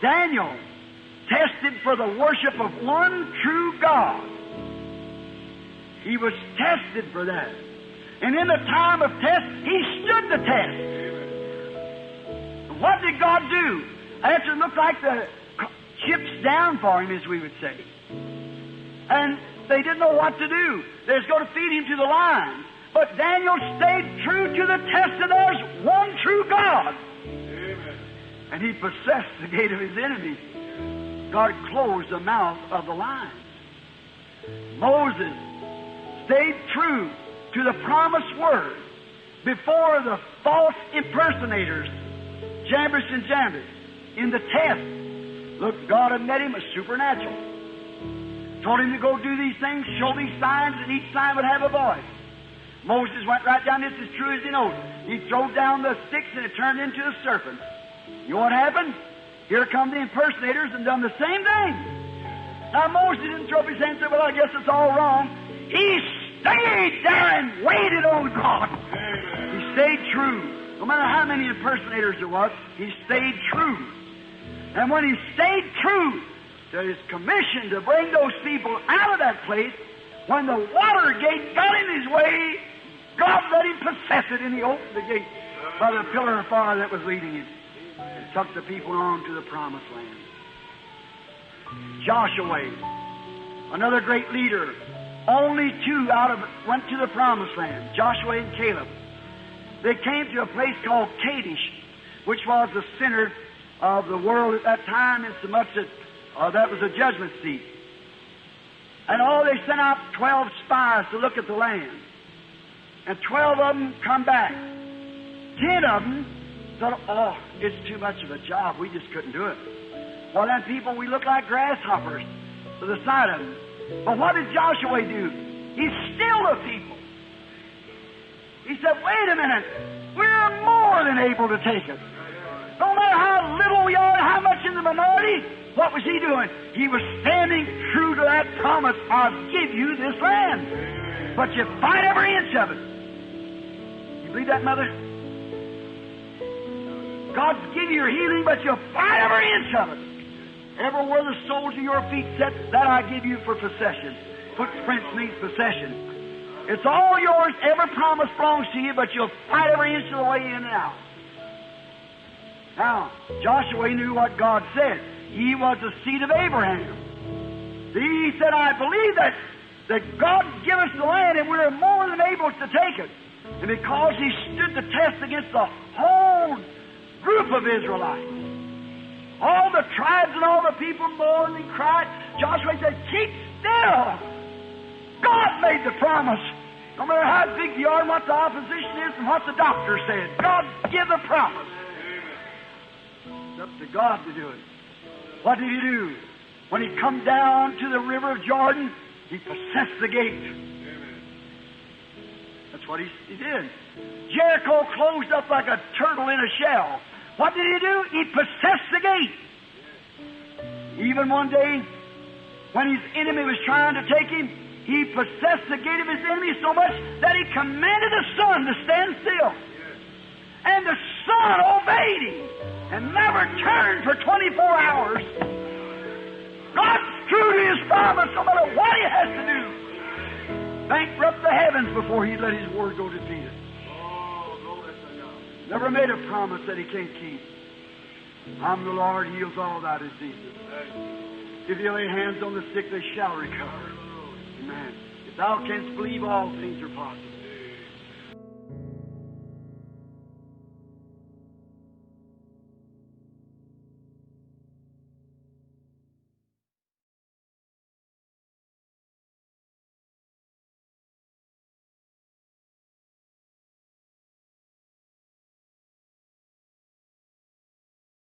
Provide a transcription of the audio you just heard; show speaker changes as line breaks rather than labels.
Daniel tested for the worship of one true God. He was tested for that. And in the time of test, he stood the test. And what did God do? After it looked like the chips down for him, as we would say. And they didn't know what to do. They was going to feed him to the lions. But Daniel stayed true to the test, and there's one true God. Amen. And he possessed the gate of his enemies. God closed the mouth of the lions. Moses stayed true to the promised word before the false impersonators, Jambres and Jannes, in the test. Look, God had met him as supernatural. Told him to go do these things, show these signs, and each sign would have a voice. Moses went right down this as true as he knows. He threw down the sticks and it turned into a serpent. You know what happened? Here come the impersonators and done the same thing. Now Moses didn't throw up his hand and say, well, I guess it's all wrong. He stayed there and waited on God. He stayed true. No matter how many impersonators there was, he stayed true. And when he stayed true to his commission to bring those people out of that place, when the water gate got in his way, God let him possess it, and he opened the gate by the pillar of fire that was leading him and took the people on to the promised land. Joshua, another great leader, only two out of went to the promised land, Joshua and Caleb. They came to a place called Kadesh, which was the center of the world at that time, insomuch that that was a judgment seat. And they sent out 12 spies to look at the land. And 12 of them come back. 10 of them thought, oh, it's too much of a job. We just couldn't do it. Well, then people, we look like grasshoppers to the side of them. But what did Joshua do? He stilled the people. He said, wait a minute. We're more than able to take it. No matter how little we are, how much in the minority, what was he doing? He was standing true to that promise, I'll give you this land. But you fight every inch of it. You believe that, Mother? God's give you your healing, but you fight every inch of it. Everywhere the soles of your feet set, that I give you for possession. Footprints means possession. It's all yours, every promise belongs to you, but you'll fight every inch of the way in and out. Now, Joshua knew what God said. He was the seed of Abraham. He said, I believe that God give us the land and we're more than able to take it. And because he stood the test against the whole group of Israelites, all the tribes and all the people mourned and cried, Joshua said, keep still. God made the promise. No matter how big you are and what the opposition is and what the doctor said, God give the promise. It's up to God to do it. What did he do? When he come down to the river of Jordan, he possessed the gate. That's what he did. Jericho closed up like a turtle in a shell. What did he do? He possessed the gate. Even one day, when his enemy was trying to take him, he possessed the gate of his enemy so much that he commanded the sun to stand still. And the sun obeyed him and never turned for 24 hours. God's true to his promise no matter what he has to do. Bankrupt the heavens before he let his word go defeated. Never made a promise that he can't keep. I'm the Lord, heals all thy diseases. If you lay hands on the sick, they shall recover. Amen. If thou canst believe, all things are possible.